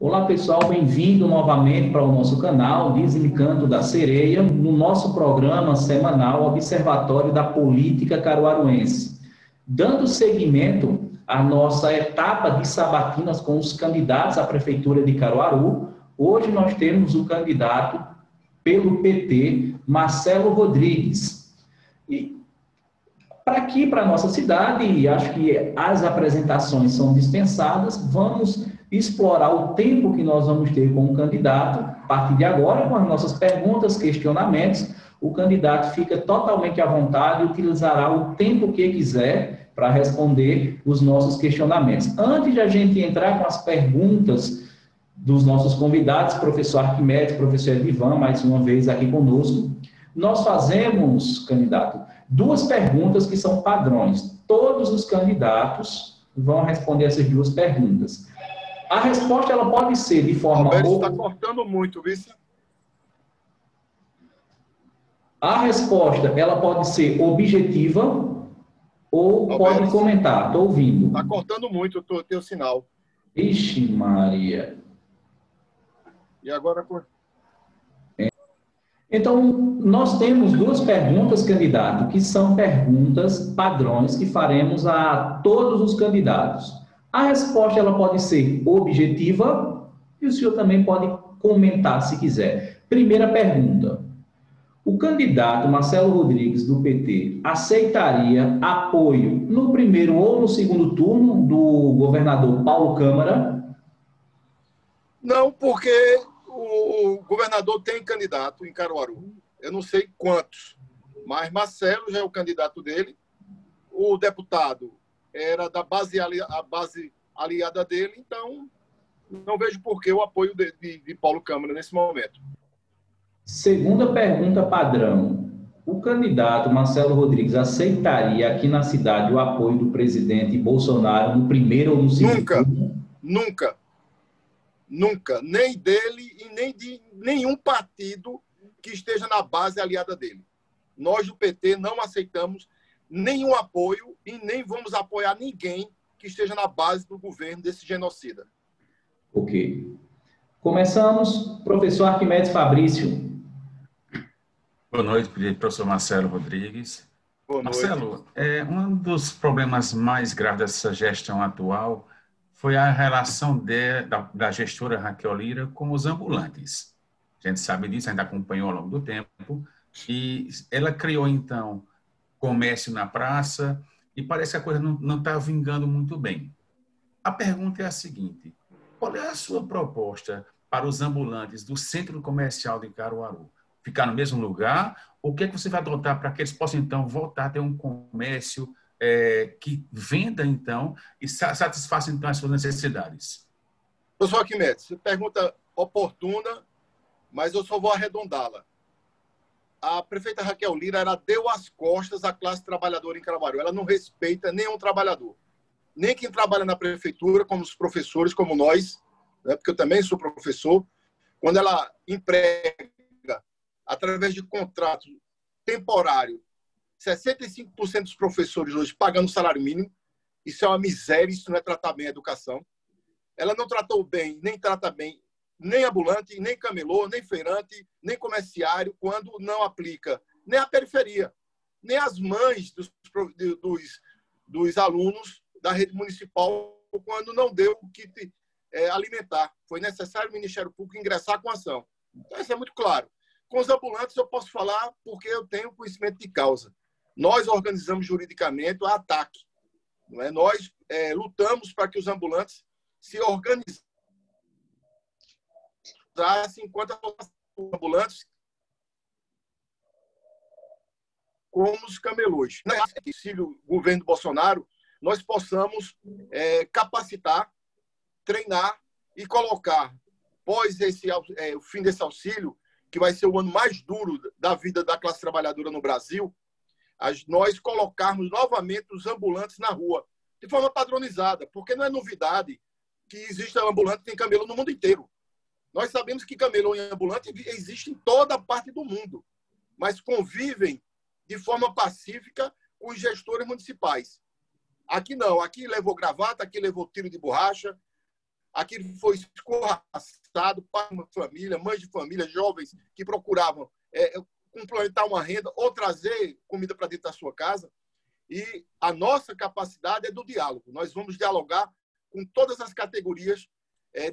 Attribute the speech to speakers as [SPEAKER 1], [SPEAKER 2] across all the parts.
[SPEAKER 1] Olá pessoal, bem-vindo novamente para o nosso canal Desencanto da Sereia, no nosso programa semanal Observatório da Política Caruaruense. Dando seguimento à nossa etapa de sabatinas com os candidatos à Prefeitura de Caruaru, hoje nós temos o candidato pelo PT, Marcelo Rodrigues. E para aqui, para a nossa cidade, e acho que as apresentações são dispensadas, vamos explorar o tempo que nós vamos ter com o candidato. A partir de agora, com as nossas perguntas, questionamentos, o candidato fica totalmente à vontade e utilizará o tempo que quiser para responder os nossos questionamentos. Antes de a gente entrar com as perguntas dos nossos convidados, professor Arquimedes, professor Edivan, mais uma vez aqui conosco, nós fazemos, candidato, duas perguntas que são padrões. Todos os candidatos vão responder essas duas perguntas. A resposta ela pode ser de forma...
[SPEAKER 2] Alberto, está cortando muito, viu?
[SPEAKER 1] A resposta ela pode ser objetiva ou
[SPEAKER 2] Alberto,
[SPEAKER 1] pode comentar. Estou ouvindo.
[SPEAKER 2] Está cortando muito o teu sinal.
[SPEAKER 1] Ixi, Maria.
[SPEAKER 2] E agora...
[SPEAKER 1] Então, nós temos duas perguntas, candidato, que são perguntas padrões que faremos a todos os candidatos. A resposta ela pode ser objetiva e o senhor também pode comentar se quiser. Primeira pergunta. O candidato Marcelo Rodrigues, do PT, aceitaria apoio no primeiro ou no segundo turno do governador Paulo Câmara?
[SPEAKER 2] Não, porque o governador tem candidato em Caruaru. Eu não sei quantos, mas Marcelo já é o candidato dele. O deputado era da base aliada dele, então não vejo por que o apoio de Paulo Câmara nesse momento.
[SPEAKER 1] Segunda pergunta padrão. O candidato Marcelo Rodrigues aceitaria aqui na cidade o apoio do presidente Bolsonaro no primeiro ou no segundo turno?
[SPEAKER 2] Nunca. Nunca. Nem dele e nem de nenhum partido que esteja na base aliada dele. Nós do PT não aceitamos nenhum apoio e nem vamos apoiar ninguém que esteja na base do governo desse genocida.
[SPEAKER 1] Ok. Começamos. Professor Arquimedes Fabrício.
[SPEAKER 3] Boa noite, professor Marcelo Rodrigues.
[SPEAKER 2] Boa noite.
[SPEAKER 3] Marcelo, um dos problemas mais graves dessa gestão atual foi a relação da gestora Raquel Lira com os ambulantes. A gente sabe disso, a gente acompanhou ao longo do tempo, e ela criou, então, comércio na praça, e parece que a coisa não está vingando muito bem. A pergunta é a seguinte: qual é a sua proposta para os ambulantes do Centro Comercial de Caruaru? Ficar no mesmo lugar? Ou o que é que você vai adotar para que eles possam, então, voltar a ter um comércio que venda, então, e satisfaça, então, as suas necessidades?
[SPEAKER 2] Professor Arquimedes, pergunta oportuna, mas eu só vou arredondá-la. A prefeita Raquel Lira, ela deu as costas à classe trabalhadora em Caruaru. Ela não respeita nenhum trabalhador. Nem quem trabalha na prefeitura, como os professores, como nós, né, porque eu também sou professor. Quando ela emprega, através de contrato temporário, 65% dos professores hoje pagando salário mínimo, isso é uma miséria, isso não é tratar bem a educação. Ela não tratou bem, nem trata bem, nem ambulante, nem camelô, nem feirante, nem comerciário, quando não aplica nem a periferia, nem as mães dos alunos da rede municipal, quando não deu o kit alimentar. Foi necessário o Ministério Público ingressar com ação. Então, isso é muito claro. Com os ambulantes, eu posso falar porque eu tenho conhecimento de causa. Nós organizamos juridicamente o ataque. Não é? Nós lutamos para que os ambulantes se organizassem enquanto os ambulantes como os camelôs. Não é que, se o governo Bolsonaro, nós possamos capacitar, treinar e colocar, após o fim desse auxílio, que vai ser o ano mais duro da vida da classe trabalhadora no Brasil, nós colocarmos novamente os ambulantes na rua, de forma padronizada, porque não é novidade que exista ambulante e tem camelô no mundo inteiro. Nós sabemos que camelô e ambulante existem em toda parte do mundo, mas convivem de forma pacífica com os gestores municipais. Aqui não, aqui levou gravata, aqui levou tiro de borracha, aquilo foi escorraçado para uma família, mães de família, jovens que procuravam complementar uma renda ou trazer comida para dentro da sua casa. E a nossa capacidade é do diálogo. Nós vamos dialogar com todas as categorias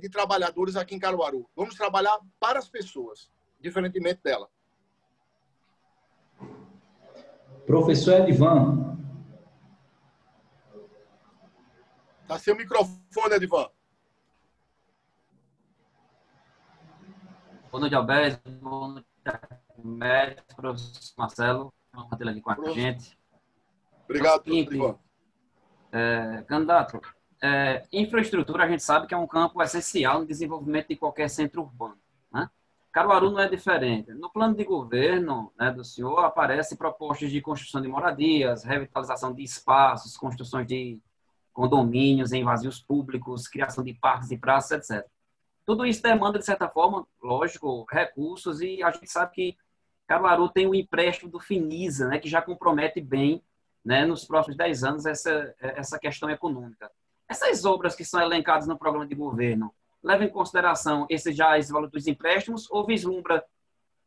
[SPEAKER 2] de trabalhadores aqui em Caruaru. Vamos trabalhar para as pessoas, diferentemente dela.
[SPEAKER 1] Professor Edivan.
[SPEAKER 2] Está sem o microfone, Edivan.
[SPEAKER 4] Boa noite, Alberto. Boa noite, Médico, professor Marcelo. Vamos manter aqui com a gente.
[SPEAKER 2] Obrigado, Edivan.
[SPEAKER 4] Candidato, infraestrutura a gente sabe que é um campo essencial no desenvolvimento de qualquer centro urbano, né? Caruaru não é diferente. No plano de governo, né, do senhor, aparecem propostas de construção de moradias, revitalização de espaços, construções de condomínios em vazios públicos, criação de parques e praças, etc. Tudo isso demanda, de certa forma, lógico, recursos, e a gente sabe que Caruaru tem o empréstimo do Finisa, né, que já compromete bem, né, nos próximos 10 anos essa questão econômica. Essas obras que são elencadas no programa de governo, leva em consideração esse valor dos empréstimos ou vislumbra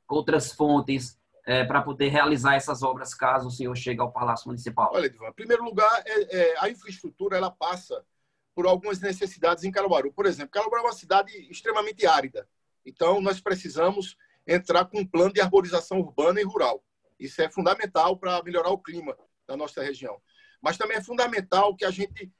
[SPEAKER 4] outras fontes para poder realizar essas obras caso o senhor chegue ao Palácio Municipal?
[SPEAKER 2] Olha, Edivan, em primeiro lugar, a infraestrutura ela passa por algumas necessidades em Caruaru. Por exemplo, Caruaru é uma cidade extremamente árida. Então, nós precisamos entrar com um plano de arborização urbana e rural. Isso é fundamental para melhorar o clima da nossa região. Mas também é fundamental que a gente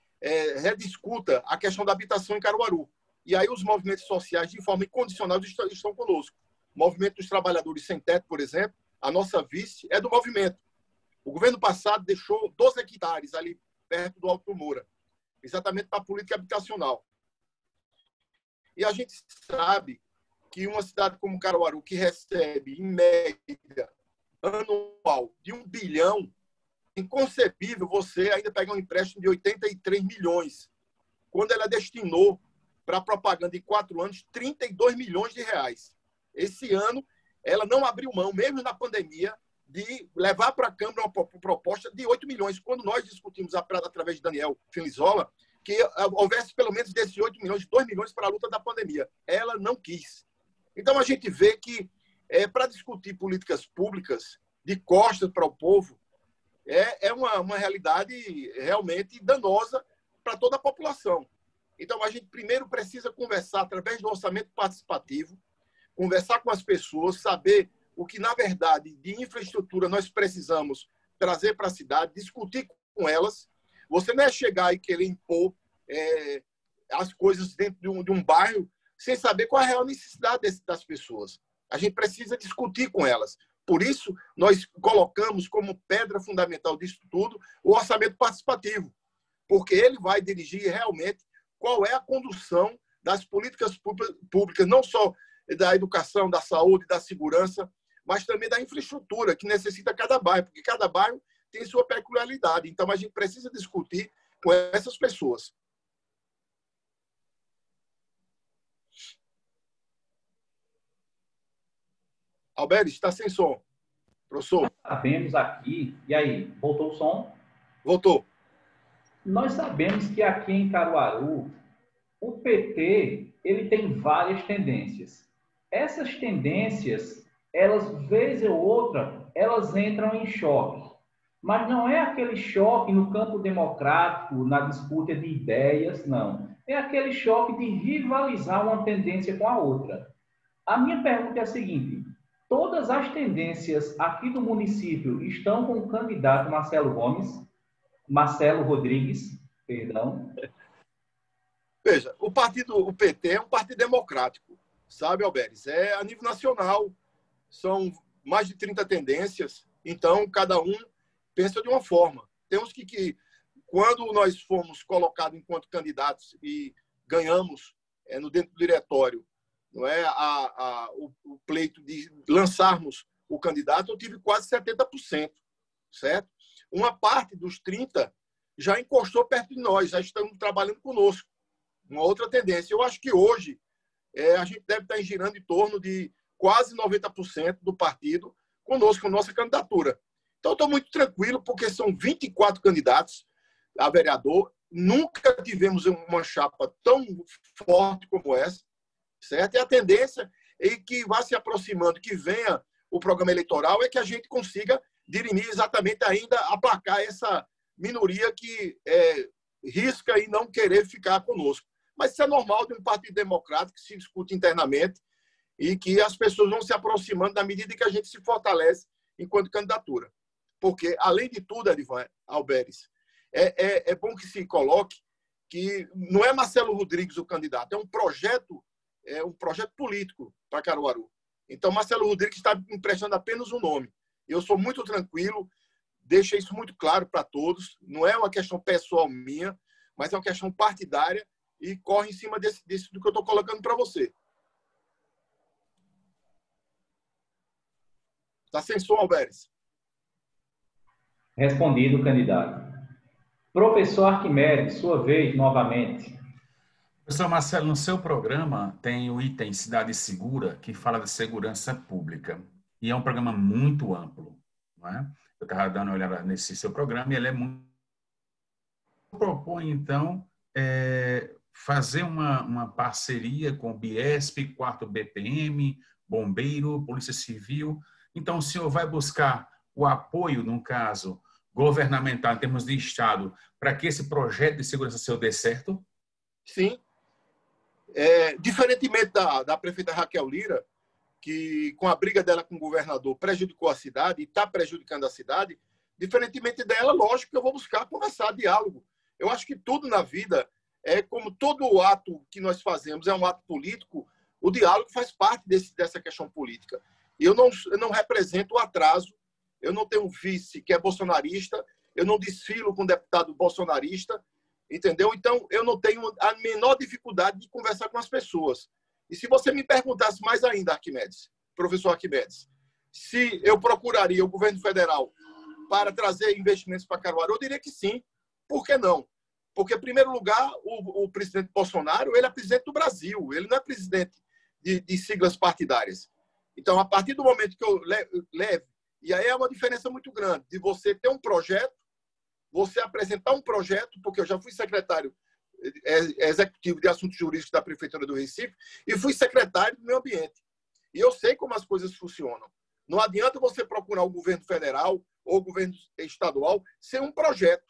[SPEAKER 2] rediscuta a questão da habitação em Caruaru. E aí os movimentos sociais, de forma incondicional, estão conosco. O Movimento dos Trabalhadores Sem Teto, por exemplo, a nossa vice é do movimento. O governo passado deixou 12 hectares ali perto do Alto Moura, exatamente para a política habitacional. E a gente sabe que uma cidade como Caruaru, que recebe, em média, anual de 1 bilhão, é inconcebível você ainda pegar um empréstimo de 83 milhões, quando ela destinou para propaganda em 4 anos 32 milhões de reais. Esse ano, ela não abriu mão, mesmo na pandemia, de levar para a Câmara uma proposta de 8 milhões. Quando nós discutimos, através de Daniel Filizola, que houvesse pelo menos desses 8 milhões, 2 milhões para a luta da pandemia. Ela não quis. Então, a gente vê que, para discutir políticas públicas de costas para o povo, é uma realidade realmente danosa para toda a população. Então, a gente primeiro precisa conversar através do orçamento participativo, conversar com as pessoas, saber o que, na verdade, de infraestrutura nós precisamos trazer para a cidade, discutir com elas. Você não é chegar e querer impor as coisas dentro de um bairro sem saber qual é a real necessidade das pessoas. A gente precisa discutir com elas. Por isso, nós colocamos como pedra fundamental disso tudo o orçamento participativo, porque ele vai dirigir realmente qual é a condução das políticas públicas, não só da educação, da saúde, da segurança, mas também da infraestrutura, que necessita cada bairro, porque cada bairro tem sua peculiaridade. Então, a gente precisa discutir com essas pessoas. Alberto, está sem som. Professor.
[SPEAKER 1] Nós sabemos aqui... E aí, voltou o som?
[SPEAKER 2] Voltou.
[SPEAKER 1] Nós sabemos que aqui em Caruaru, o PT ele tem várias tendências. Essas tendências, elas, vez ou outra, elas entram em choque. Mas não é aquele choque no campo democrático, na disputa de ideias, não. É aquele choque de rivalizar uma tendência com a outra. A minha pergunta é a seguinte: todas as tendências aqui do município estão com o candidato Marcelo Rodrigues, perdão.
[SPEAKER 2] Veja, o PT é um partido democrático, sabe, Alberes? É a nível nacional, são mais de 30 tendências, então cada um pensa de uma forma. Temos que quando nós fomos colocados enquanto candidatos e ganhamos dentro do diretório, não é, o pleito de lançarmos o candidato, eu tive quase 70%, certo? Uma parte dos 30 já encostou perto de nós, já estão trabalhando conosco. Uma outra tendência. Eu acho que hoje a gente deve estar girando em torno de quase 90% do partido conosco, com nossa candidatura. Então, estou muito tranquilo, porque são 24 candidatos a vereador nunca tivemos uma chapa tão forte como essa, certo? E a tendência é que vá se aproximando, que venha o programa eleitoral, é que a gente consiga dirimir exatamente ainda, aplacar essa minoria que risca em não querer ficar conosco. Mas isso é normal de um partido democrático que se discute internamente e que as pessoas vão se aproximando na medida que a gente se fortalece enquanto candidatura. Porque, além de tudo, Edivan Alberes, é bom que se coloque que não é Marcelo Rodrigues o candidato, é um projeto político para Caruaru. Então, Marcelo Rodrigues está emprestando apenas um nome. Eu sou muito tranquilo, deixo isso muito claro para todos. Não é uma questão pessoal minha, mas é uma questão partidária e corre em cima do que eu estou colocando para você. Está sem som, Alberes.
[SPEAKER 1] Respondido, candidato. Professor Arquimedes, sua vez, novamente.
[SPEAKER 3] Professor Marcelo, no seu programa tem o item Cidade Segura, que fala de segurança pública. E é um programa muito amplo, não é? Eu estava dando uma olhada nesse seu programa e ele é muito... Propõe, então, fazer uma parceria com o Biesp, 4º BPM, Bombeiro, Polícia Civil. Então, o senhor vai buscar o apoio, no caso, governamental, em termos de Estado, para que esse projeto de segurança seu dê certo?
[SPEAKER 2] Sim. Diferentemente da prefeita Raquel Lira, que com a briga dela com o governador prejudicou a cidade e está prejudicando a cidade, diferentemente dela, lógico que eu vou buscar conversar, diálogo. Eu acho que tudo na vida, como todo ato que nós fazemos é um ato político, o diálogo faz parte dessa questão política. E eu não represento o atraso, eu não tenho um vice que é bolsonarista, eu não desfilo com um deputado bolsonarista, entendeu? Então, eu não tenho a menor dificuldade de conversar com as pessoas. E se você me perguntasse mais ainda, Arquimedes, professor Arquimedes, se eu procuraria o governo federal para trazer investimentos para Caruaru, eu diria que sim. Por que não? Porque, em primeiro lugar, o presidente Bolsonaro, ele é presidente do Brasil, ele não é presidente de siglas partidárias. Então, a partir do momento que eu leve, e aí é uma diferença muito grande, de você ter um projeto, você apresentar um projeto, porque eu já fui secretário executivo de assuntos jurídicos da Prefeitura do Recife e fui secretário do meio ambiente. E eu sei como as coisas funcionam. Não adianta você procurar o governo federal ou o governo estadual sem um projeto.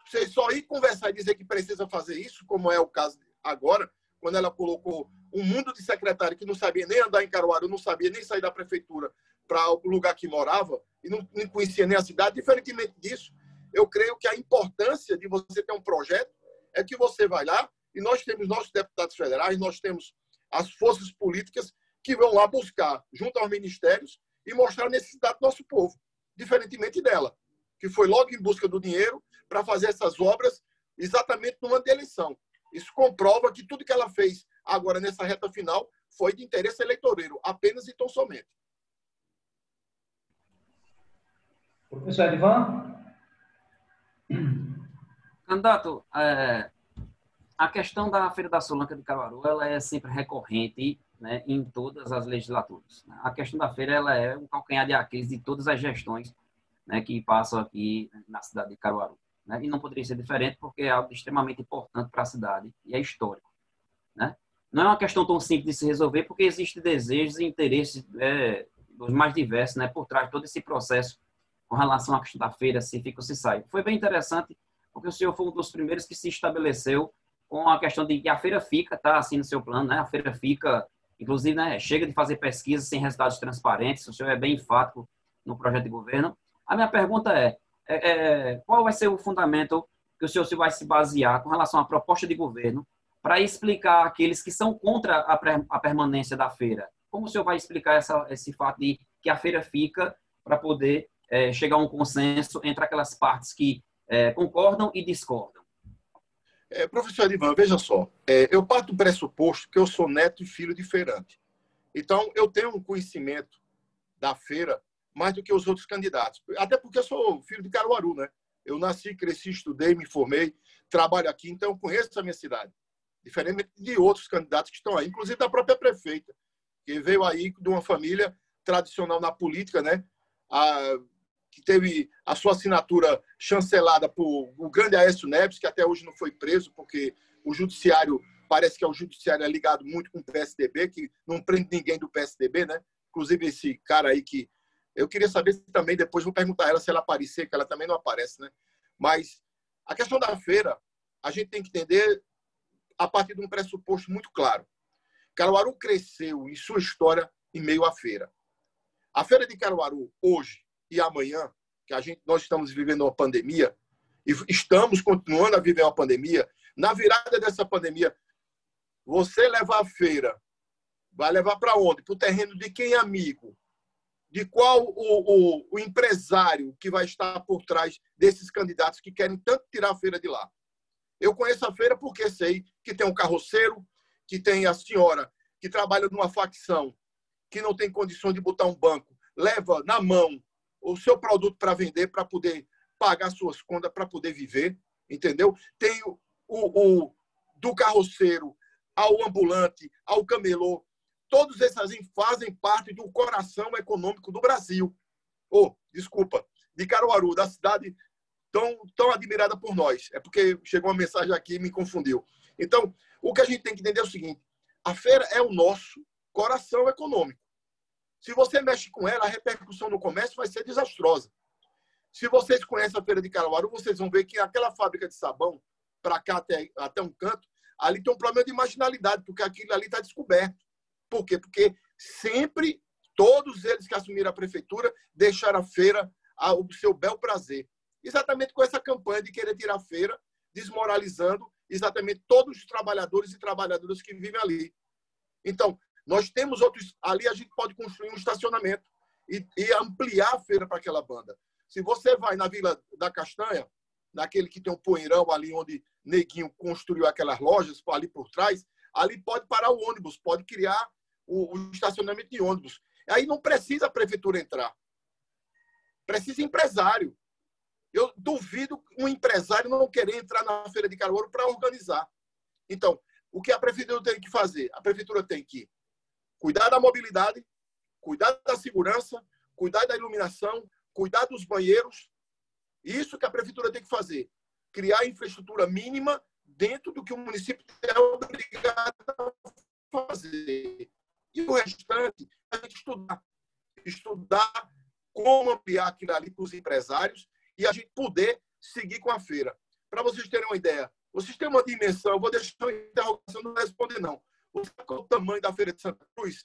[SPEAKER 2] Você só ir conversar e dizer que precisa fazer isso, como é o caso agora, quando ela colocou um mundo de secretário que não sabia nem andar em Caruaru, não sabia nem sair da prefeitura para o lugar que morava e não conhecia nem a cidade. Diferentemente disso, eu creio que a importância de você ter um projeto é que você vai lá e nós temos nossos deputados federais, nós temos as forças políticas que vão lá buscar, junto aos ministérios, e mostrar a necessidade do nosso povo, diferentemente dela, que foi logo em busca do dinheiro para fazer essas obras exatamente no ano de eleição. Isso comprova que tudo que ela fez agora nessa reta final foi de interesse eleitoreiro, apenas e tão somente.
[SPEAKER 1] Professor Edivan?
[SPEAKER 4] Candidato, a questão da Feira da Solanca de Caruaru, ela é sempre recorrente, né, em todas as legislaturas. A questão da feira, ela é um calcanhar de Aquiles de todas as gestões, né, que passam aqui na cidade de Caruaru, né, e não poderia ser diferente porque é algo extremamente importante para a cidade e é histórico, né? Não é uma questão tão simples de se resolver porque existem desejos e interesses dos mais diversos, né, por trás de todo esse processo com relação à questão da feira, se fica ou se sai. Foi bem interessante porque o senhor foi um dos primeiros que se estabeleceu com a questão de que a feira fica, tá assim no seu plano, né? A feira fica, inclusive, né, chega de fazer pesquisas sem resultados transparentes, o senhor é bem enfático no projeto de governo. A minha pergunta qual vai ser o fundamento que o senhor vai se basear com relação à proposta de governo para explicar àqueles que são contra a permanência da feira? Como o senhor vai explicar esse fato de que a feira fica para poder chegar a um consenso entre aquelas partes que concordam e discordam?
[SPEAKER 2] Professor Edivan, veja só, eu parto do pressuposto que eu sou neto e filho de feirante. Então, eu tenho um conhecimento da feira mais do que os outros candidatos. Até porque eu sou filho de Caruaru, né? Eu nasci, cresci, estudei, me formei, trabalho aqui, então eu conheço a minha cidade. Diferente de outros candidatos que estão aí, inclusive da própria prefeita, que veio aí de uma família tradicional na política, né? que teve a sua assinatura chancelada por o grande Aécio Neves, que até hoje não foi preso, porque o judiciário, parece que o judiciário é ligado muito com o PSDB, que não prende ninguém do PSDB, né? Inclusive esse cara aí que... Eu queria saber também, depois vou perguntar a ela se ela aparecer, que ela também não aparece, né? Mas a questão da feira, a gente tem que entender a partir de um pressuposto muito claro. Caruaru cresceu em sua história em meio à feira. A feira de Caruaru, hoje e amanhã, que nós estamos vivendo uma pandemia, e estamos continuando a viver uma pandemia, na virada dessa pandemia, você levar a feira, vai levar para onde? Para o terreno de quem é amigo? De qual o empresário que vai estar por trás desses candidatos que querem tanto tirar a feira de lá? Eu conheço a feira porque sei que tem um carroceiro, que tem a senhora que trabalha numa facção, que não tem condições de botar um banco, leva na mão o seu produto para vender, para poder pagar suas contas, para poder viver, entendeu? Tem do carroceiro ao ambulante, ao camelô, todos esses fazem parte do coração econômico do Brasil. Desculpa, de Caruaru, da cidade tão admirada por nós. É porque chegou uma mensagem aqui e me confundiu. Então, o que a gente tem que entender é o seguinte: a feira é o nosso coração econômico. Se você mexe com ela, a repercussão no comércio vai ser desastrosa. Se vocês conhecem a feira de Caruaru, vocês vão ver que aquela fábrica de sabão, para cá até um canto, ali tem um problema de marginalidade, porque aquilo ali está descoberto. Por quê? Porque sempre, todos eles que assumiram a prefeitura, deixaram a feira ao seu bel prazer. Exatamente com essa campanha de querer tirar a feira, desmoralizando exatamente todos os trabalhadores e trabalhadoras que vivem ali. Então, nós temos outros... Ali a gente pode construir um estacionamento e ampliar a feira para aquela banda. Se você vai na Vila da Castanha, naquele que tem um poeirão ali onde Neguinho construiu aquelas lojas, ali por trás, ali pode parar o ônibus, pode criar o estacionamento de ônibus. Aí não precisa a prefeitura entrar. Precisa empresário. Eu duvido um empresário não querer entrar na Feira de Caruaru para organizar. Então, o que a prefeitura tem que fazer? A prefeitura tem que cuidar da mobilidade, cuidar da segurança, cuidar da iluminação, cuidar dos banheiros. Isso que a prefeitura tem que fazer. Criar infraestrutura mínima dentro do que o município é obrigado a fazer. E o restante, a gente estudar como ampliar aquilo ali para os empresários e a gente poder seguir com a feira. Para vocês terem uma ideia, vocês têm uma dimensão, eu vou deixar uma interrogação, não responder não. Você sabe qual é o tamanho da Feira de Santa Cruz?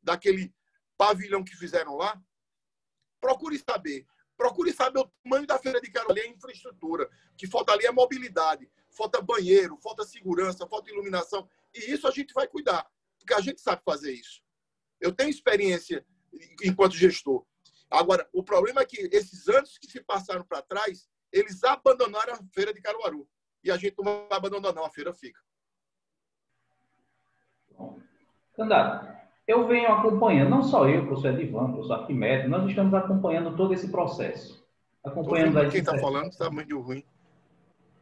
[SPEAKER 2] Daquele pavilhão que fizeram lá? Procure saber. Procure saber o tamanho da Feira de Caruaru, a infraestrutura. O que falta ali é mobilidade, falta banheiro, falta segurança, falta iluminação. E isso a gente vai cuidar, porque a gente sabe fazer isso. Eu tenho experiência enquanto gestor. Agora, o problema é que esses anos que se passaram para trás, eles abandonaram a Feira de Caruaru. E a gente não vai abandonar, não. A feira fica.
[SPEAKER 1] Candidato, eu venho acompanhando, não só eu, professor Edivan, professor Arquimedes, nós estamos acompanhando todo esse processo. Acompanhando
[SPEAKER 2] quem está falando está muito ruim.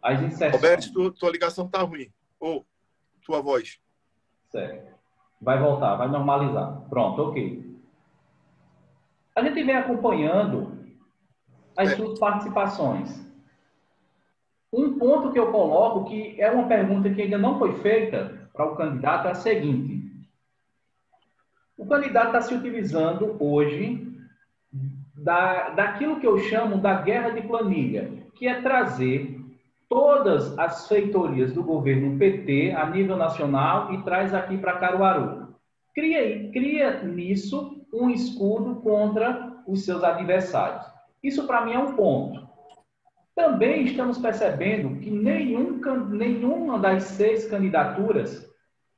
[SPEAKER 1] As inserções.
[SPEAKER 2] Roberto, tua ligação está ruim. Ou tua voz.
[SPEAKER 1] Certo. Vai voltar, vai normalizar. Pronto, ok. A gente vem acompanhando as suas participações. Um ponto que eu coloco, que é uma pergunta que ainda não foi feita para o candidato, é a seguinte. O candidato está se utilizando hoje daquilo que eu chamo da guerra de planilha, que é trazer todas as feitorias do governo PT a nível nacional e traz aqui para Caruaru. Cria nisso um escudo contra os seus adversários. Isso, para mim, é um ponto. Também estamos percebendo que nenhuma das 6 candidaturas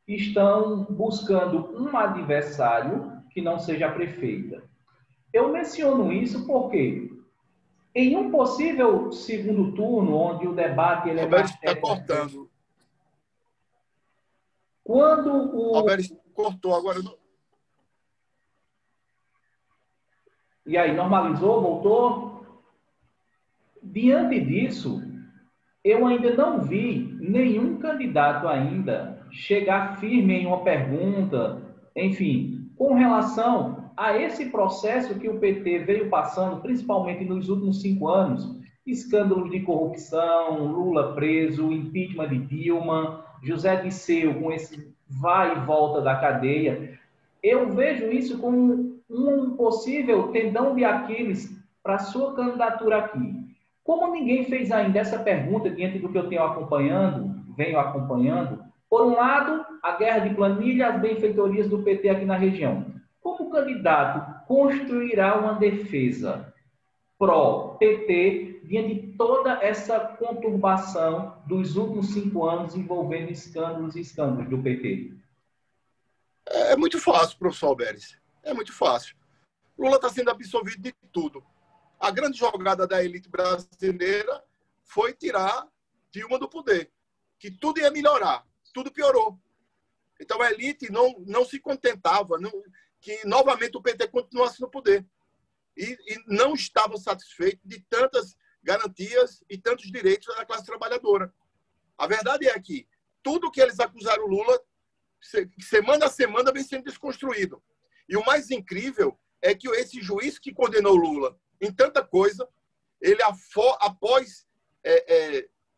[SPEAKER 1] estão buscando um adversário que não seja a prefeita. Eu menciono isso porque, em um possível segundo turno, onde o debate ele é mais...
[SPEAKER 2] Está cortando.
[SPEAKER 1] Quando o...
[SPEAKER 2] Alberto cortou agora.
[SPEAKER 1] E aí, normalizou, voltou? Diante disso, eu ainda não vi nenhum candidato ainda chegar firme em uma pergunta, enfim, com relação a esse processo que o PT veio passando, principalmente nos últimos 5 anos, escândalos de corrupção, Lula preso, impeachment de Dilma, José Disseu com esse vai e volta da cadeia. Eu vejo isso como um possível tendão de Aquiles para a sua candidatura aqui. Como ninguém fez ainda essa pergunta diante do que eu venho acompanhando, por um lado, a guerra de planilha, as benfeitorias do PT aqui na região. Como o candidato construirá uma defesa pró-PT diante de toda essa conturbação dos últimos 5 anos envolvendo escândalos e escândalos do PT?
[SPEAKER 2] É muito fácil, professor Alberes. É muito fácil. Lula está sendo absolvido de tudo. A grande jogada da elite brasileira foi tirar Dilma do poder, que tudo ia melhorar, tudo piorou. Então a elite não se contentava que novamente o PT continuasse no poder. E não estava satisfeito de tantas garantias e tantos direitos da classe trabalhadora. A verdade é que tudo que eles acusaram o Lula, semana a semana, vem sendo desconstruído. E o mais incrível é que esse juiz que condenou o Lula em tanta coisa, ele, após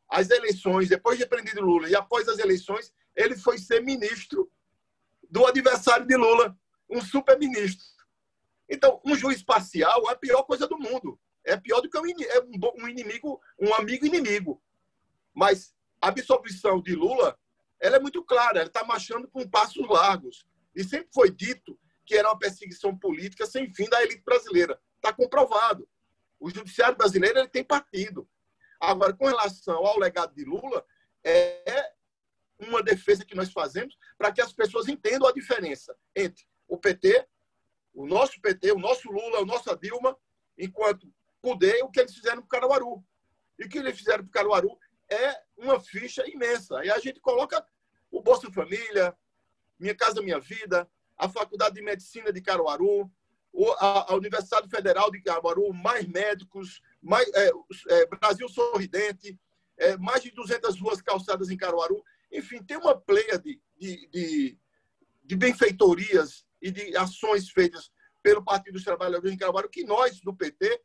[SPEAKER 2] as eleições, depois de prendido Lula e após as eleições, ele foi ser ministro do adversário de Lula, um super-ministro. Então, um juiz parcial é a pior coisa do mundo. É pior do que um inimigo, um amigo inimigo. Mas a absolvição de Lula, ela é muito clara, ela está marchando com passos largos. E sempre foi dito que era uma perseguição política sem fim da elite brasileira. Está comprovado. O judiciário brasileiro ele tem partido. Agora, com relação ao legado de Lula, é uma defesa que nós fazemos para que as pessoas entendam a diferença entre o PT, o nosso Lula, o nosso Dilma, enquanto poder, o que eles fizeram para o Caruaru. E o que eles fizeram para o Caruaru é uma ficha imensa. E a gente coloca o Bolsa Família, Minha Casa Minha Vida, a Faculdade de Medicina de Caruaru, a Universidade Federal de Caruaru, mais médicos, Brasil Sorridente, mais de 200 ruas calçadas em Caruaru. Enfim, tem uma pleia de benfeitorias e de ações feitas pelo Partido dos Trabalhadores em Caruaru que nós, do PT,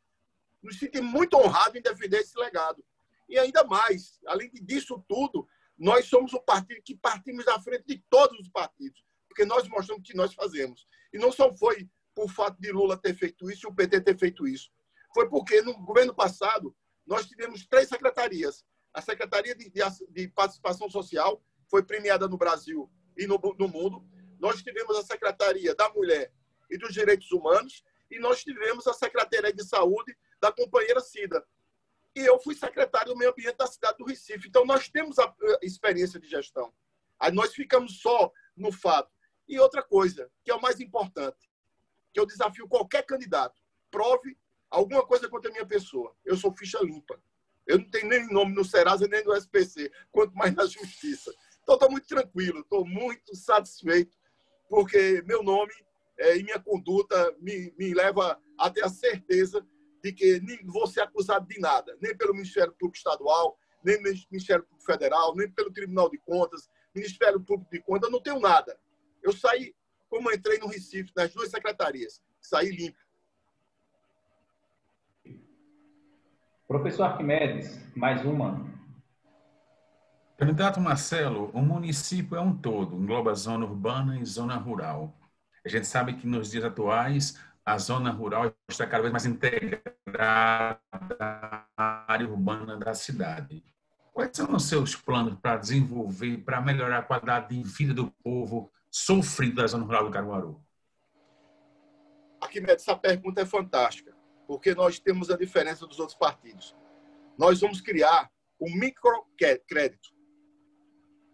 [SPEAKER 2] nos sentimos muito honrados em defender esse legado. E ainda mais, além disso tudo, nós somos o partido que partimos da frente de todos os partidos, porque nós mostramos o que nós fazemos. E não só foi por fato de Lula ter feito isso e o PT ter feito isso. Foi porque, no governo passado, nós tivemos 3 secretarias. A Secretaria de Participação Social foi premiada no Brasil e no mundo. Nós tivemos a Secretaria da Mulher e dos Direitos Humanos e nós tivemos a Secretaria de Saúde da companheira Cida. E eu fui secretário do Meio Ambiente da cidade do Recife. Então, nós temos a experiência de gestão. Aí nós ficamos só no fato. E outra coisa, que é o mais importante, que eu desafio qualquer candidato, prove alguma coisa contra a minha pessoa. Eu sou ficha limpa. Eu não tenho nem nome no Serasa, nem no SPC, quanto mais na Justiça. Então, estou muito tranquilo, estou muito satisfeito, porque meu nome e minha conduta me leva a ter a certeza de que não vou ser acusado de nada, nem pelo Ministério Público Estadual, nem pelo Ministério Público Federal, nem pelo Tribunal de Contas, Ministério Público de Contas, eu não tenho nada. Eu saí, como eu entrei no Recife, nas 2 secretarias, saí limpo.
[SPEAKER 1] Professor Arquimedes, mais uma.
[SPEAKER 3] Candidato Marcelo, o município é um todo, engloba zona urbana e zona rural. A gente sabe que nos dias atuais a zona rural está cada vez mais integrada à área urbana da cidade. Quais são os seus planos para desenvolver, para melhorar a qualidade de vida do povo sofrido da zona rural do Caruaru?
[SPEAKER 2] Arquimedes, essa pergunta é fantástica, porque nós temos a diferença dos outros partidos. Nós vamos criar o microcrédito.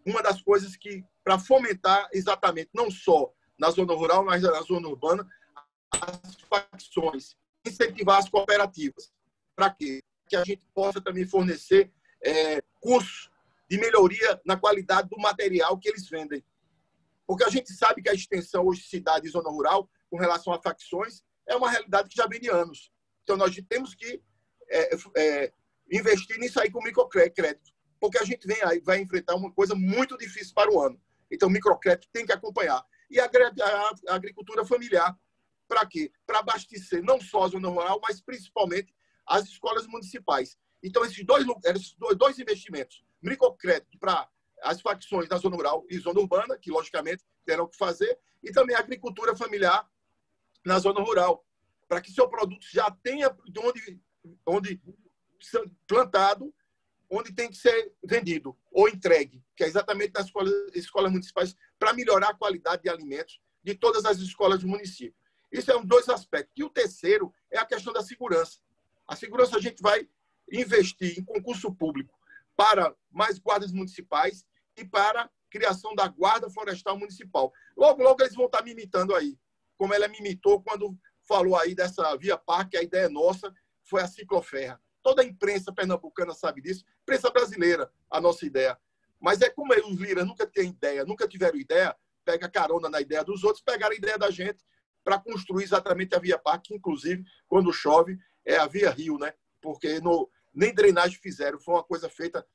[SPEAKER 2] Uma das coisas que, para fomentar exatamente, não só na zona rural, mas na zona urbana, as facções, incentivar as cooperativas. Para quê? Que a gente possa também fornecer cursos de melhoria na qualidade do material que eles vendem. Porque a gente sabe que a extensão hoje de cidade e zona rural, com relação a facções, é uma realidade que já vem de anos. Então, nós temos que investir nisso aí com microcrédito, porque a gente vai enfrentar uma coisa muito difícil para o ano. Então, o microcrédito tem que acompanhar. E a agricultura familiar. para quê? Para abastecer não só a zona rural, mas principalmente as escolas municipais. Então, esses dois investimentos, microcrédito para as facções da zona rural e zona urbana, que logicamente terão que fazer, e também a agricultura familiar na zona rural, para que seu produto já tenha de onde ser plantado, onde tem que ser vendido ou entregue, que é exatamente nas escolas municipais, para melhorar a qualidade de alimentos de todas as escolas do município. Isso é um dos aspectos. E o terceiro é a questão da segurança. A segurança a gente vai investir em concurso público para mais guardas municipais e para a criação da Guarda Florestal Municipal. Logo, logo eles vão estar me imitando aí, como ela me imitou quando falou aí dessa Via Parque, a ideia nossa foi a cicloferra. Toda a imprensa pernambucana sabe disso, imprensa brasileira, a nossa ideia. Mas é como os Lira nunca têm ideia, nunca tiveram ideia, pega carona na ideia dos outros, pegaram a ideia da gente para construir exatamente a Via Parque, que, inclusive, quando chove, é a Via Rio, né? Porque nem drenagem fizeram, foi uma coisa feita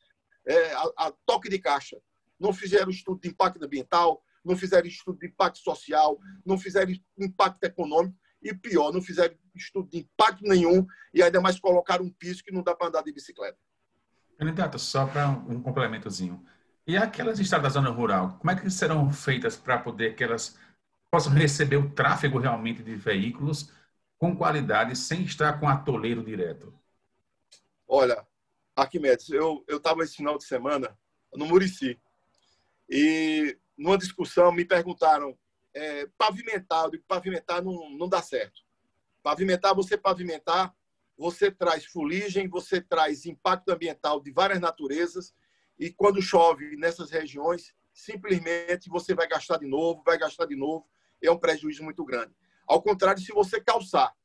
[SPEAKER 2] a toque de caixa. Não fizeram estudo de impacto ambiental, não fizeram estudo de impacto social, não fizeram impacto econômico e, pior, não fizeram estudo de impacto nenhum e ainda mais colocaram um piso que não dá para andar de bicicleta.
[SPEAKER 3] Candidato, só para um complementozinho. E aquelas estradas da zona rural, como é que serão feitas para poder que elas possam receber o tráfego realmente de veículos com qualidade, sem estar com atoleiro direto?
[SPEAKER 2] Olha, Arquimedes, eu estava esse final de semana no Murici e numa discussão me perguntaram pavimentar, eu digo, pavimentar não dá certo. Pavimentar, você traz fuligem, você traz impacto ambiental de várias naturezas e quando chove nessas regiões, simplesmente você vai gastar de novo, é um prejuízo muito grande. Ao contrário, se você calçar,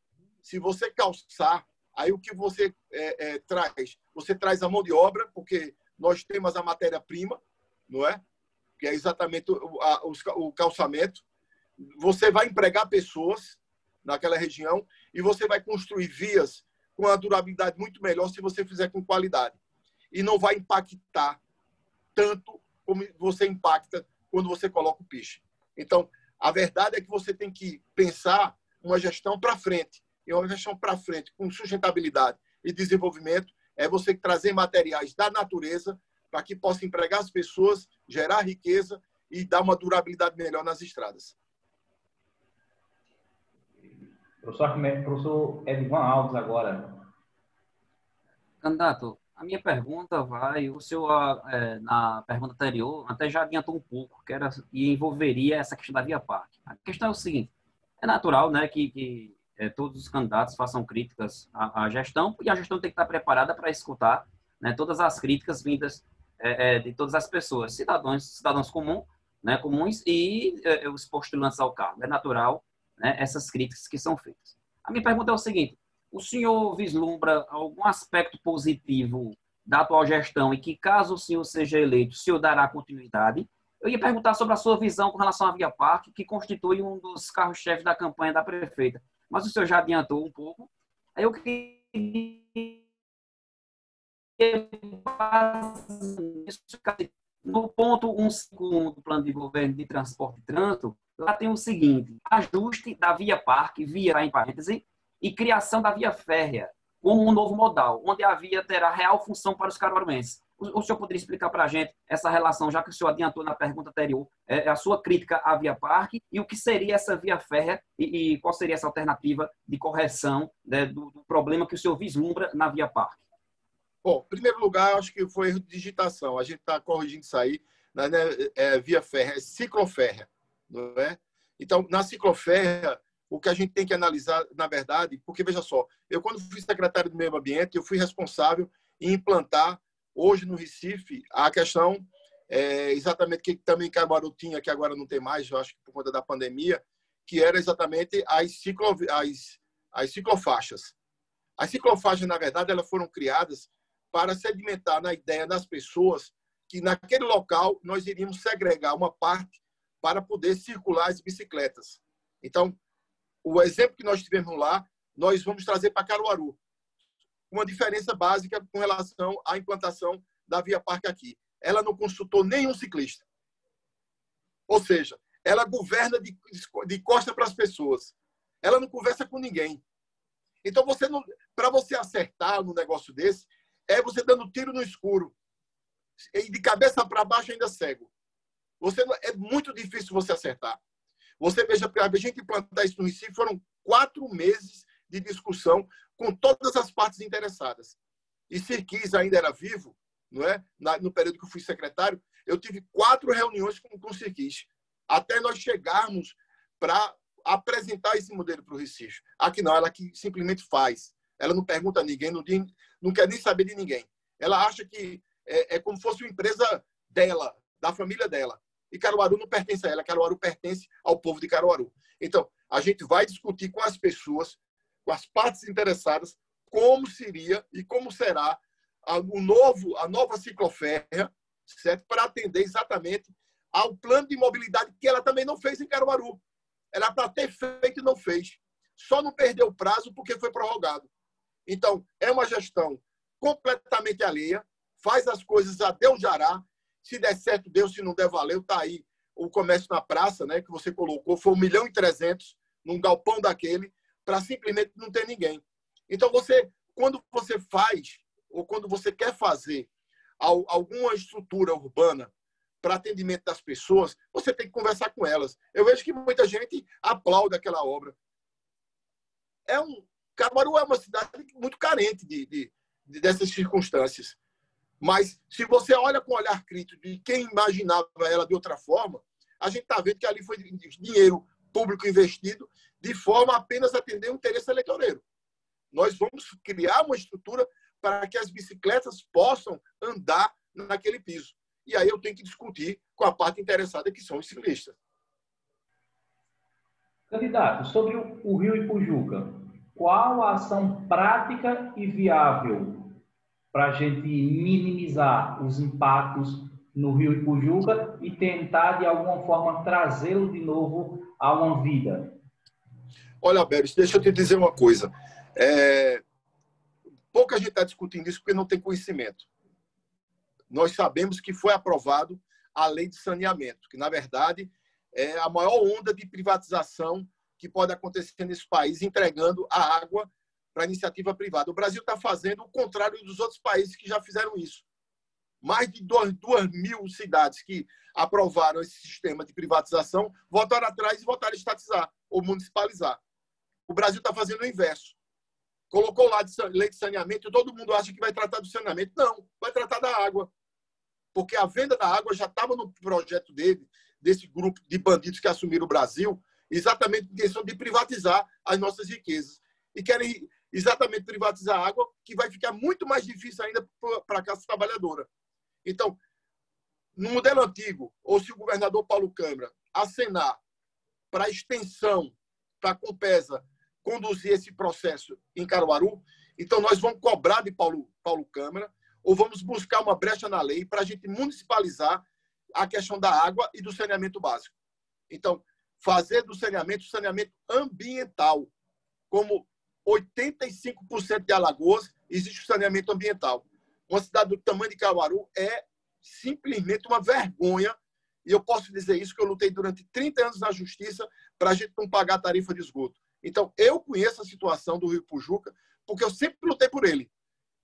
[SPEAKER 2] aí o que você traz? Você traz a mão de obra, porque nós temos a matéria-prima, não é? Que é exatamente o calçamento. Você vai empregar pessoas naquela região e você vai construir vias com uma durabilidade muito melhor se você fizer com qualidade. E não vai impactar tanto como você impacta quando você coloca o piche. Então, a verdade é que você tem que pensar uma gestão para frente. E uma gestão para frente com sustentabilidade e desenvolvimento é você trazer materiais da natureza para que possa empregar as pessoas, gerar riqueza e dar uma durabilidade melhor nas estradas.
[SPEAKER 1] Professor Edvan Alves agora.
[SPEAKER 4] Candidato, a minha pergunta o senhor, na pergunta anterior, até já adiantou um pouco, e envolveria essa questão da Via Parque. A questão é o seguinte, é natural, né, que todos os candidatos façam críticas à gestão, e a gestão tem que estar preparada para escutar, né, todas as críticas vindas de todas as pessoas, cidadãos comuns e os postulantes ao cargo. É natural, né, essas críticas que são feitas. A minha pergunta é o seguinte, o senhor vislumbra algum aspecto positivo da atual gestão e que, caso o senhor seja eleito, o senhor dará continuidade? Eu ia perguntar sobre a sua visão com relação à Via Parque, que constitui um dos carros-chefes da campanha da prefeita. Mas o senhor já adiantou um pouco. Aí eu queria no ponto 151 do Plano de Governo de Transporte e Trânsito, lá tem o seguinte, ajuste da Via Parque, via em parêntese, e criação da via férrea, como um novo modal, onde a via terá real função para os caruaruenses. O senhor poderia explicar para a gente essa relação, já que o senhor adiantou na pergunta anterior, a sua crítica à Via Parque e o que seria essa via férrea e qual seria essa alternativa de correção, né, do problema que o senhor vislumbra na Via Parque?
[SPEAKER 2] Bom, em primeiro lugar, acho que foi erro de digitação. A gente está corrigindo isso aí. Não é via férrea, é cicloférrea. Não é? Então, na cicloférrea, o que a gente tem que analisar, na verdade, porque, veja só, eu, quando fui secretário do Meio Ambiente, eu fui responsável em implantar, hoje no Recife, a questão, exatamente que também Caruaru tinha, que agora não tem mais, eu acho que por conta da pandemia, que era exatamente as ciclofaixas. As ciclofaixas, na verdade, elas foram criadas para sedimentar na ideia das pessoas que, naquele local, nós iríamos segregar uma parte para poder circular as bicicletas. Então, o exemplo que nós tivemos lá, nós vamos trazer para Caruaru. Uma diferença básica com relação à implantação da Via Parque aqui. Ela não consultou nenhum ciclista. Ou seja, ela governa de costa para as pessoas. ela não conversa com ninguém. Então, para você acertar no negócio desse, é você dando tiro no escuro. E de cabeça para baixo ainda cego. É muito difícil você acertar. Você veja, para a gente implantar isso no Recife, foram 4 meses de discussão com todas as partes interessadas. E Sirquis ainda era vivo, não é? No período que eu fui secretário, eu tive 4 reuniões com o Sirquis, até nós chegarmos para apresentar esse modelo para o Recife. Aqui não, ela que simplesmente faz. Ela não pergunta a ninguém, não quer nem saber de ninguém. Ela acha que é como se fosse uma empresa dela, da família dela. E Caruaru não pertence a ela, Caruaru pertence ao povo de Caruaru. Então, a gente vai discutir com as pessoas, com as partes interessadas, como seria e como será a nova cicloférrea, certo? Para atender exatamente ao plano de mobilidade que ela também não fez em Caruaru. Era para ter feito e não fez. Só não perdeu o prazo porque foi prorrogado. Então, é uma gestão completamente alheia, faz as coisas a Deus dará. Se der certo, deu. Se não der, valeu. Está aí o comércio na praça, né, que você colocou, foi 1.300.000 num galpão daquele, para simplesmente não ter ninguém. Então, quando você faz, ou quando você quer fazer alguma estrutura urbana para atendimento das pessoas, você tem que conversar com elas. Eu vejo que muita gente aplaude aquela obra. Caruaru é uma cidade muito carente dessas circunstâncias. Mas, se você olha com um olhar crítico de quem imaginava ela de outra forma, a gente está vendo que ali foi dinheiro público investido de forma a apenas atender um interesse eleitoreiro. Nós vamos criar uma estrutura para que as bicicletas possam andar naquele piso. E aí eu tenho que discutir com a parte interessada, que são os ciclistas.
[SPEAKER 1] Candidato, sobre o Rio Ipujuca, qual a ação prática e viável para a gente minimizar os impactos no Rio Ipujuca e tentar, de alguma forma, trazê-lo de novo a uma vida?
[SPEAKER 2] Olha, Beres, deixa eu te dizer uma coisa. Pouca gente está discutindo isso porque não tem conhecimento. Nós sabemos que foi aprovado a lei de saneamento, que, na verdade, é a maior onda de privatização que pode acontecer nesse país, entregando a água para a iniciativa privada. O Brasil está fazendo o contrário dos outros países que já fizeram isso. Mais de 2.000 cidades que aprovaram esse sistema de privatização voltaram atrás e voltaram a estatizar ou municipalizar. O Brasil está fazendo o inverso. Colocou lá lei de saneamento e todo mundo acha que vai tratar do saneamento. Não, vai tratar da água. Porque a venda da água já estava no projeto desse grupo de bandidos que assumiram o Brasil, exatamente com a intenção de privatizar as nossas riquezas. E querem exatamente privatizar a água, que vai ficar muito mais difícil ainda para a classe trabalhadora. Então, no modelo antigo, ou se o governador Paulo Câmara acenar para a extensão, para a Compesa conduzir esse processo em Caruaru, então nós vamos cobrar de Paulo Câmara ou vamos buscar uma brecha na lei para a gente municipalizar a questão da água e do saneamento básico. Então, fazer do saneamento ambiental. Como 85% de Alagoas existe o saneamento ambiental. Uma cidade do tamanho de Caruaru é simplesmente uma vergonha. E eu posso dizer isso, que eu lutei durante 30 anos na justiça para a gente não pagar a tarifa de esgoto. Então, eu conheço a situação do Rio Ipujuca, porque eu sempre lutei por ele.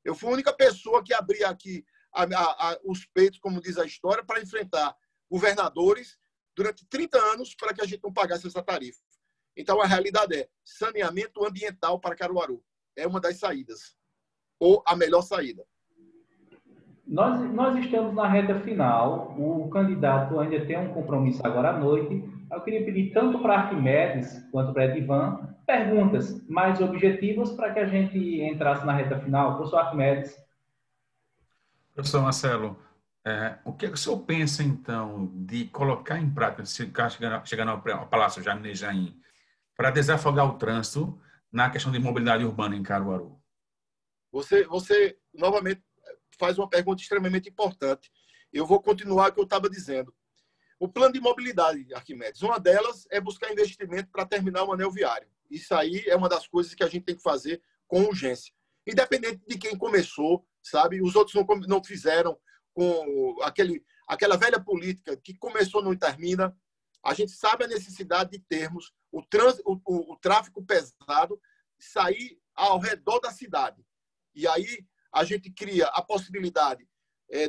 [SPEAKER 2] Eu fui a única pessoa que abria aqui os peitos, como diz a história, para enfrentar governadores durante 30 anos para que a gente não pagasse essa tarifa. Então, a realidade é saneamento ambiental para Caruaru. É uma das saídas, ou a melhor saída.
[SPEAKER 1] Nós estamos na reta final. O candidato ainda tem um compromisso agora à noite. Eu queria pedir tanto para Arquimedes quanto para Edivan perguntas mais objetivas para que a gente entrasse na reta final. Professor Arquimedes.
[SPEAKER 3] Professor Marcelo, o que o senhor pensa, então, de colocar em prática, chegando ao Palácio Jamenet Jaim, para desafogar o trânsito na questão de mobilidade urbana em Caruaru?
[SPEAKER 2] Você novamente, faz uma pergunta extremamente importante. Eu vou continuar o que eu estava dizendo. O plano de mobilidade, Arquimedes, uma delas é buscar investimento para terminar o anel viário. Isso aí é uma das coisas que a gente tem que fazer com urgência. Independente de quem começou, sabe? Os outros não fizeram com aquela velha política que começou e não termina. A gente sabe a necessidade de termos o tráfego pesado sair ao redor da cidade. E aí a gente cria a possibilidade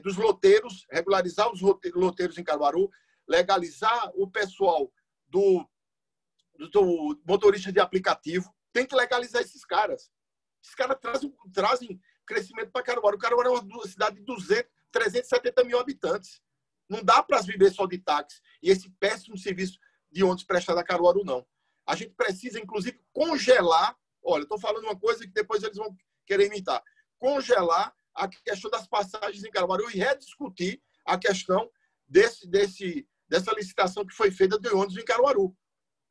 [SPEAKER 2] dos loteiros, regularizar os loteiros em Caruaru, legalizar o pessoal do motorista de aplicativo. Tem que legalizar esses caras. Esses caras trazem crescimento para Caruaru. Caruaru é uma cidade de 370 mil habitantes. Não dá para viver só de táxi e esse péssimo serviço de ônibus prestado a Caruaru, não. A gente precisa, inclusive, congelar. Olha, estou falando uma coisa que depois eles vão querer imitar. Congelar a questão das passagens em Caruaru e rediscutir a questão dessa licitação que foi feita de ônibus em Caruaru.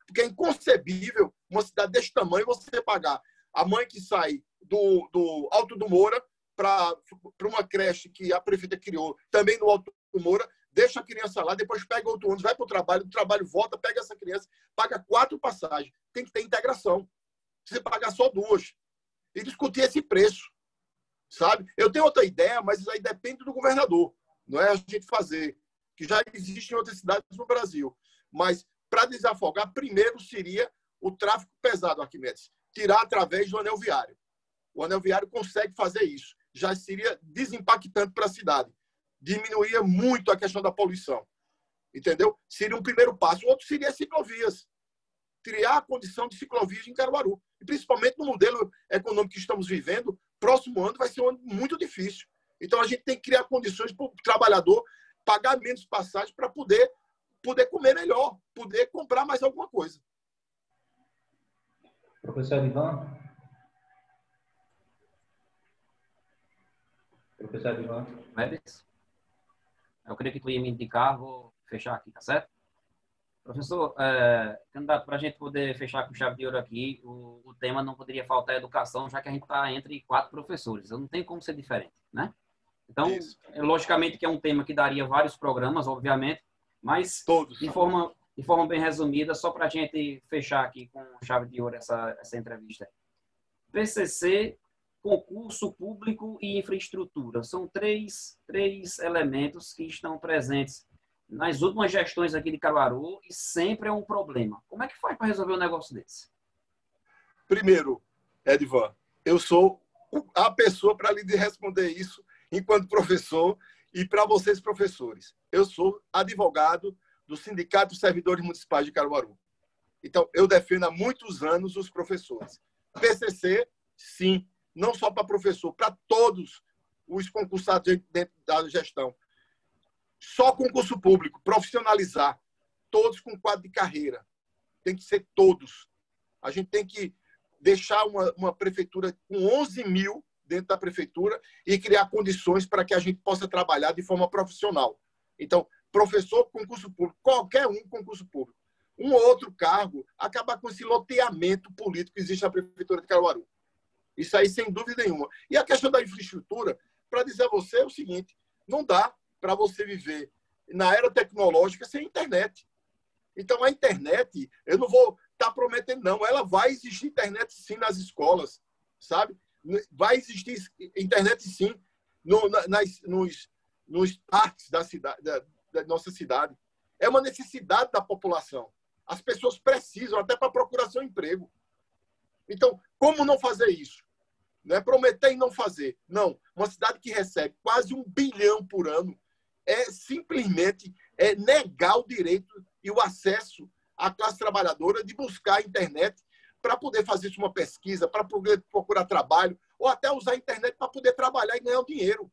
[SPEAKER 2] Porque é inconcebível uma cidade desse tamanho você pagar a mãe que sai do Alto do Moura para uma creche que a prefeita criou, também no Alto do Moura, deixa a criança lá, depois pega outro ônibus, vai para o trabalho, do trabalho volta, pega essa criança, paga 4 passagens. Tem que ter integração. Se você pagar só 2. E discutir esse preço. Sabe? Eu tenho outra ideia, mas isso aí depende do governador. Não é a gente fazer, que já existe em outras cidades no Brasil. Mas, para desafogar, primeiro seria o tráfego pesado, Arquimedes. Tirar através do anel viário. O anel viário consegue fazer isso. Já seria desimpactante para a cidade. Diminuía muito a questão da poluição. Entendeu? Seria um primeiro passo. O outro seria ciclovias. Criar a condição de ciclovias em Caruaru. E principalmente no modelo econômico que estamos vivendo, próximo ano vai ser um ano muito difícil. Então, a gente tem que criar condições para o trabalhador pagar menos passagem para poder comer melhor, poder comprar mais alguma coisa.
[SPEAKER 1] Professor Ivan? Professor Ivan?
[SPEAKER 4] Eu creio que tu ia me indicar, vou fechar aqui, tá certo? Professor, candidato, para a gente poder fechar com chave de ouro aqui, o tema não poderia faltar a educação, já que a gente está entre 4 professores. Não tem como ser diferente, né? Então, logicamente que é um tema que daria vários programas, obviamente, mas
[SPEAKER 2] todos
[SPEAKER 4] de forma bem resumida, só para a gente fechar aqui com chave de ouro essa entrevista. PCC, concurso público e infraestrutura. São três elementos que estão presentes nas últimas gestões aqui de Caruaru e sempre é um problema. Como é que faz para resolver um negócio desse?
[SPEAKER 2] Primeiro, Edvan, eu sou a pessoa para lhe responder isso enquanto professor e para vocês, professores. Eu sou advogado do Sindicato dos Servidores Municipais de Caruaru. Então, eu defendo há muitos anos os professores. PCC, sim, não só para professor, para todos os concursados dentro da gestão. Só concurso público, profissionalizar, todos com quadro de carreira. Tem que ser todos. A gente tem que deixar uma prefeitura com 11 mil dentro da prefeitura e criar condições para que a gente possa trabalhar de forma profissional. Então, professor, concurso público, qualquer um concurso público. Um ou outro cargo, acabar com esse loteamento político que existe na prefeitura de Caruaru. Isso aí, sem dúvida nenhuma. E a questão da infraestrutura, para dizer a você o seguinte, não dá para você viver na era tecnológica sem internet. Então, a internet, eu não vou estar prometendo, não. Ela vai existir internet, sim, nas escolas, sabe? Vai existir internet, sim, nos parques da cidade, da nossa cidade. É uma necessidade da população. As pessoas precisam, até para procuração de emprego. Então, como não fazer isso? Não é prometer e não fazer. Não. Uma cidade que recebe quase 1 bilhão por ano simplesmente negar o direito e o acesso à classe trabalhadora de buscar a internet para poder fazer uma pesquisa, para poder procurar trabalho, ou até usar a internet para poder trabalhar e ganhar o dinheiro.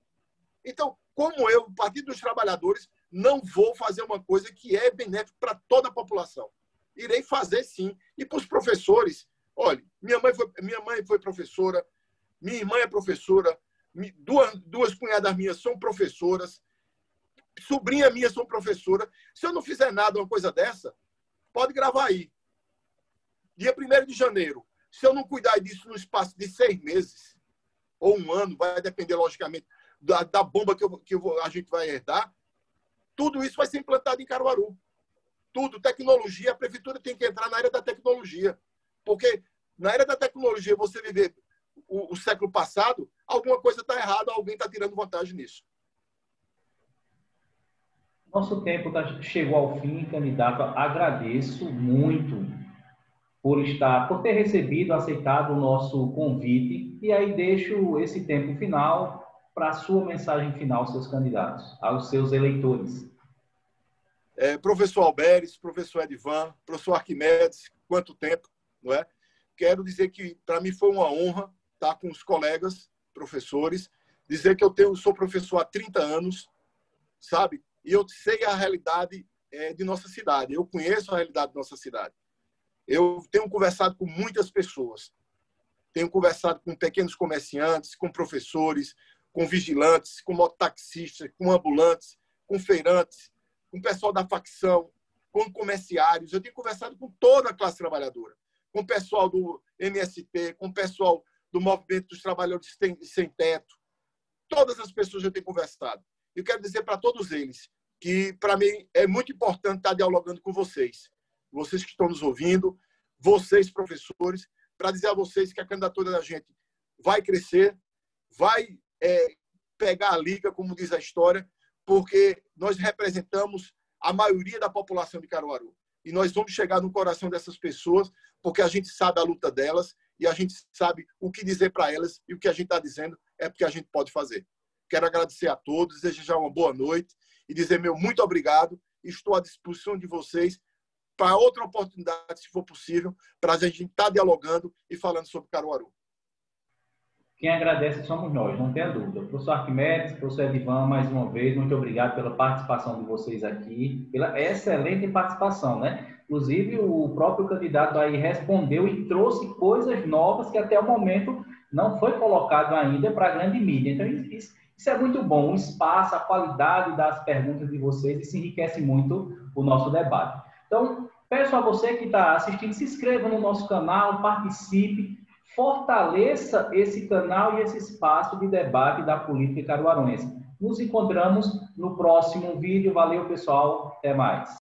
[SPEAKER 2] Então, como eu, o Partido dos Trabalhadores, não vou fazer uma coisa que é benéfica para toda a população. Irei fazer, sim. E para os professores, olha, minha mãe foi professora, minha irmã é professora, duas cunhadas minhas são professoras, sobrinha minha são professora. Se eu não fizer nada, uma coisa dessa, pode gravar aí. Dia 1º de janeiro, se eu não cuidar disso no espaço de 6 meses, ou 1 ano, vai depender, logicamente, da bomba que a gente vai herdar, tudo isso vai ser implantado em Caruaru. Tudo, tecnologia, a prefeitura tem que entrar na área da tecnologia. Porque na área da tecnologia, você viver o século passado, alguma coisa está errada, alguém está tirando vantagem nisso.
[SPEAKER 1] Nosso tempo chegou ao fim, candidato. Agradeço muito por ter recebido, aceitado o nosso convite. E aí deixo esse tempo final para a sua mensagem final aos seus candidatos, aos seus eleitores.
[SPEAKER 2] Professor Alberes, professor Edivan, professor Arquimedes, quanto tempo, não é? Quero dizer que para mim foi uma honra estar com os colegas professores, dizer que sou professor há 30 anos, sabe? E eu sei a realidade de nossa cidade, eu conheço a realidade de nossa cidade. Eu tenho conversado com muitas pessoas, tenho conversado com pequenos comerciantes, com professores, com vigilantes, com mototaxistas, com ambulantes, com feirantes, com o pessoal da facção, com comerciários. Eu tenho conversado com toda a classe trabalhadora, com o pessoal do MST, com o pessoal do Movimento dos Trabalhadores Sem Teto. Todas as pessoas eu tenho conversado. Eu quero dizer para todos eles que, para mim, é muito importante estar dialogando com vocês. Vocês que estão nos ouvindo, vocês, professores, para dizer a vocês que a candidatura da gente vai crescer, vai pegar a liga, como diz a história, porque nós representamos a maioria da população de Caruaru. E nós vamos chegar no coração dessas pessoas, porque a gente sabe a luta delas e a gente sabe o que dizer para elas, e o que a gente está dizendo é porque a gente pode fazer. Quero agradecer a todos, desejar uma boa noite e dizer meu muito obrigado. Estou à disposição de vocês para outra oportunidade, se for possível, para a gente estar dialogando e falando sobre Caruaru.
[SPEAKER 1] Quem agradece somos nós, não tenha dúvida. Professor Arquimedes, professor Edivan, mais uma vez, muito obrigado pela participação de vocês aqui, pela excelente participação, né? Inclusive, o próprio candidato aí respondeu e trouxe coisas novas que até o momento não foi colocado ainda para a grande mídia. Então, isso é muito bom, o espaço, a qualidade das perguntas de vocês, isso enriquece muito o nosso debate. Então, peço a você que está assistindo, se inscreva no nosso canal, participe, fortaleça esse canal e esse espaço de debate da política caruaruense. Nos encontramos no próximo vídeo. Valeu, pessoal. Até mais.